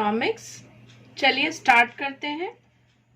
Economics. चलिए start करते हैं।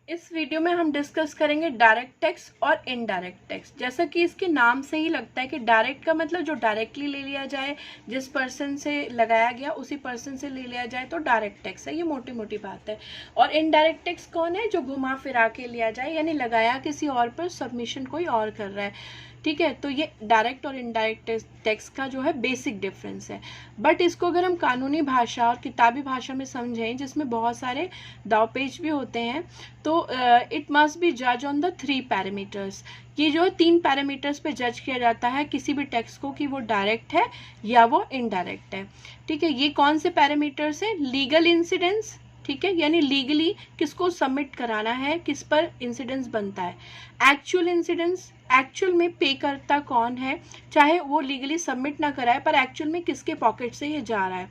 इस वीडियो में हम डिस्कस करेंगे डायरेक्ट टैक्स और इनडायरेक्ट टैक्स। जैसा कि इसके नाम से ही लगता है कि डायरेक्ट का मतलब जो डायरेक्टली ले लिया जाए, जिस पर्सन से लगाया गया उसी पर्सन से ले लिया जाए तो डायरेक्ट टैक्स है, ये मोटी मोटी बात है। और इनडायरेक्ट टैक्स कौन है? जो घुमा फिरा के लिया जाए, यानी लगाया किसी और पर, सबमिशन कोई और कर रहा है। ठीक है, तो ये डायरेक्ट और इनडायरेक्ट टैक्स का जो है बेसिक डिफरेंस है। बट इसको अगर हम कानूनी भाषा और किताबी भाषा में समझें, जिसमें बहुत सारे दावपेच भी होते हैं, तो इट मस्ट बी जज ऑन द 3 पैरामीटर्स। ये जो 3 पैरामीटर्स पे जज किया जाता है किसी भी टैक्स को कि वो डायरेक्ट है या वो इनडायरेक्ट है। ठीक है, ये कौन से पैरामीटर्स हैं? लीगल इंसिडेंस, ठीक है, यानी लीगली किसको सबमिट कराना है, किस पर इंसिडेंस बनता है। एक्चुअल इंसिडेंस, एक्चुअल में पे करता कौन है, चाहे वो लीगली सबमिट ना कराए पर एक्चुअल में किसके पॉकेट से ये जा रहा है।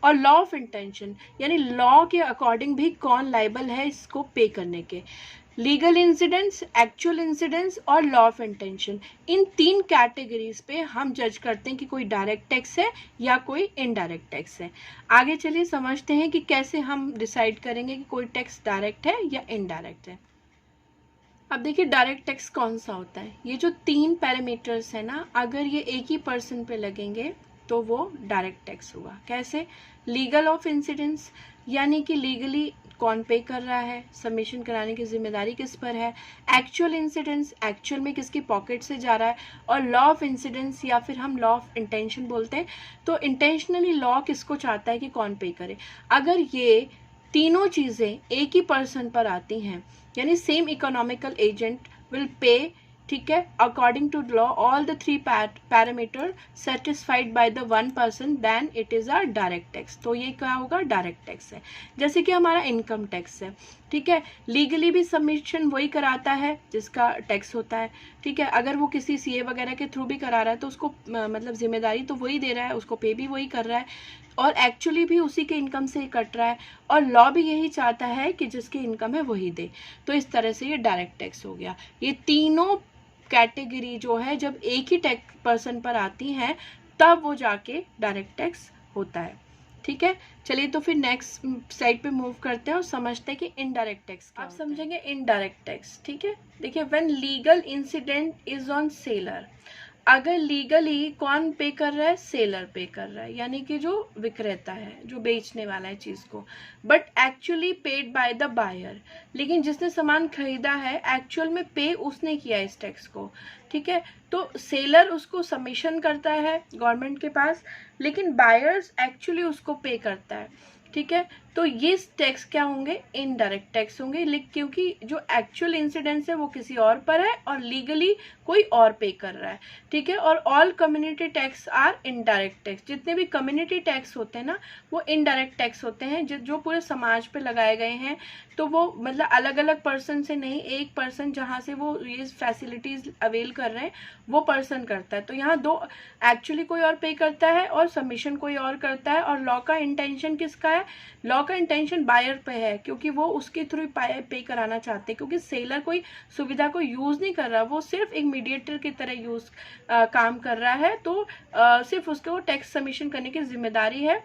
और लॉ ऑफ इंटेंशन, यानी लॉ के अकॉर्डिंग भी कौन लायबल है इसको पे करने के। लीगल इंसिडेंस, एक्चुअल इंसिडेंस और law of intention, in 3 categories पे हम जज करते हैं कि कोई डायरेक्ट टैक्स है या कोई इनडायरेक्ट टैक्स है। आगे चलिए समझते हैं कि कैसे हम डिसाइड करेंगे कि कोई टैक्स डायरेक्ट है या इनडायरेक्ट है। अब देखिए डायरेक्ट टैक्स कौन सा होता है। ये जो 3 पैरामीटर्स है ना, अगर ये एक ही पर्सन पे लगेंगे तो वो डायरेक्ट टैक्स होगा। कैसे? लीगल ऑफ इंसिडेंस, यानी कि लीगली कौन पे कर रहा है, सबमिशन कराने की जिम्मेदारी किस पर है। एक्चुअल इंसिडेंस, एक्चुअल में किसकी पॉकेट से जा रहा है। और लॉ ऑफ इंसिडेंस, या फिर हम लॉ ऑफ इंटेंशन बोलते हैं, तो इंटेंशनली लॉ किसको चाहता है कि कौन पे करे। अगर ये तीनों चीज़ें एक ही पर्सन पर आती हैं, यानी same economical agent will pay, ठीक है, according to law all the 3 parameter satisfied by the 1 person, then it is a direct tax. तो ये क्या होगा? डायरेक्ट टैक्स है। जैसे कि हमारा इनकम टैक्स है, ठीक है, लीगली भी सबमिशन वही कराता है जिसका टैक्स होता है। ठीक है, अगर वो किसी सीए वगैरह के थ्रू भी करा रहा है तो उसको मतलब जिम्मेदारी तो वही दे रहा है, उसको पे भी वही कर रहा है, और एक्चुअली भी उसी के इनकम से ही कट रहा है, और लॉ भी यही चाहता है कि जिसकी इनकम है वही दे। तो इस तरह से ये डायरेक्ट टैक्स हो गया। ये तीनों कैटेगरी जो है जब एक ही टैक्स पर्सन पर आती हैं तब वो जाके डायरेक्ट टैक्स होता है। ठीक है, चलिए तो फिर नेक्स्ट स्लाइड पे मूव करते हैं और समझते हैं कि इनडायरेक्ट टैक्स क्या होता है। आप समझेंगे इनडायरेक्ट टैक्स। ठीक है, देखिए when legal incident is on seller, अगर लीगली कौन पे कर रहा है? सेलर पे कर रहा है, यानी कि जो विक्रेता है, जो बेचने वाला है चीज़ को। But actually paid by the buyer, लेकिन जिसने सामान खरीदा है एक्चुअल में पे उसने किया इस टैक्स को। ठीक है, तो सेलर उसको सबमिशन करता है गवर्नमेंट के पास, लेकिन बायर्स एक्चुअली उसको पे करता है। ठीक है, तो ये टैक्स क्या होंगे? इनडायरेक्ट टैक्स होंगे, क्योंकि जो एक्चुअल इंसिडेंस है वो किसी और पर है और लीगली कोई और पे कर रहा है। ठीक है, और all community tax are indirect tax. जितने भी कम्युनिटी टैक्स होते हैं ना, वो इनडायरेक्ट टैक्स होते हैं, जो पूरे समाज पे लगाए गए हैं। तो वो मतलब अलग अलग पर्सन से नहीं, एक पर्सन जहाँ से वो ये फैसिलिटीज अवेल कर रहे हैं वो पर्सन करता है। तो यहाँ 2 एक्चुअली कोई और पे करता है और सबमिशन कोई और करता है। और लॉ का इंटेंशन किसका है? लॉ का इंटेंशन बायर पे है, क्योंकि वो उसके थ्रू पे कराना चाहते हैं, क्योंकि सेलर कोई सुविधा को यूज नहीं कर रहा, वो सिर्फ एक मीडिएटर की तरह काम कर रहा है। तो सिर्फ उसको टैक्स सबमिशन करने की जिम्मेदारी है।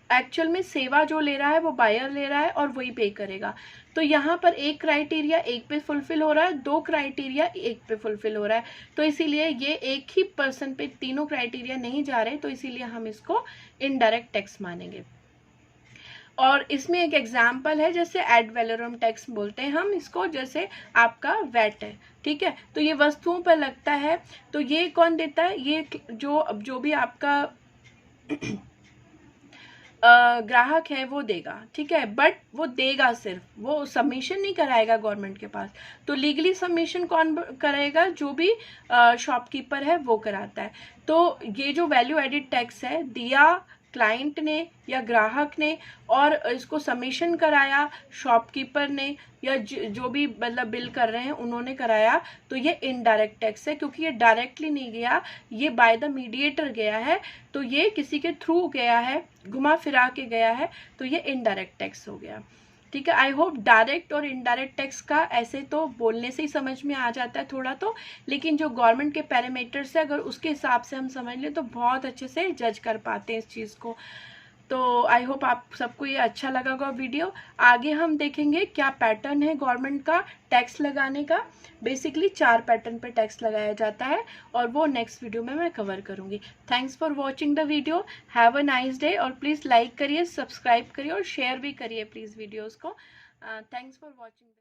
एक्चुअल में सेवा जो ले रहा है वो बायर ले रहा है और वही पे करेगा। तो यहाँ पर एक क्राइटेरिया एक पे फुलफिल हो रहा है, 2 क्राइटेरिया एक पे फुलफिल हो रहा है। तो इसीलिए ये एक ही पर्सन पे तीनों क्राइटेरिया नहीं जा रहे, तो इसीलिए हम इसको इनडायरेक्ट टैक्स मानेंगे। और इसमें एक एग्जाम्पल है, जैसे एड वैलोरम टैक्स बोलते हैं हम इसको, जैसे आपका वैट है। ठीक है, तो ये वस्तुओं पर लगता है, तो ये कौन देता है? ये जो भी आपका ग्राहक है वो देगा। ठीक है, बट वो देगा सिर्फ, वो सबमिशन नहीं कराएगा गवर्नमेंट के पास। तो लीगली सबमिशन कौन करेगा? जो भी शॉपकीपर है वो कराता है। तो ये जो वैल्यू एडिड टैक्स है, दिया क्लाइंट ने या ग्राहक ने, और इसको सबमिशन कराया शॉपकीपर ने, या जो भी मतलब बिल कर रहे हैं उन्होंने कराया, तो ये इनडायरेक्ट टैक्स है, क्योंकि ये डायरेक्टली नहीं गया, ये बाय द मीडिएटर गया है। तो ये किसी के थ्रू गया है, घुमा फिरा के गया है, तो ये इनडायरेक्ट टैक्स हो गया। ठीक है, आई होप डायरेक्ट और इनडायरेक्ट टैक्स का ऐसे तो बोलने से ही समझ में आ जाता है थोड़ा तो, लेकिन जो गवर्नमेंट के पैरामीटर्स है अगर उसके हिसाब से हम समझ लें तो बहुत अच्छे से जज कर पाते हैं इस चीज़ को। तो आई होप आप सबको ये अच्छा लगा होगा वीडियो। आगे हम देखेंगे क्या पैटर्न है गवर्नमेंट का टैक्स लगाने का। बेसिकली 4 पैटर्न पे टैक्स लगाया जाता है और वो नेक्स्ट वीडियो में मैं कवर करूँगी। Thanks for watching the video, have a nice day. और प्लीज़ लाइक करिए, सब्सक्राइब करिए और शेयर भी करिए प्लीज़ वीडियोज़ को। Thanks for watching.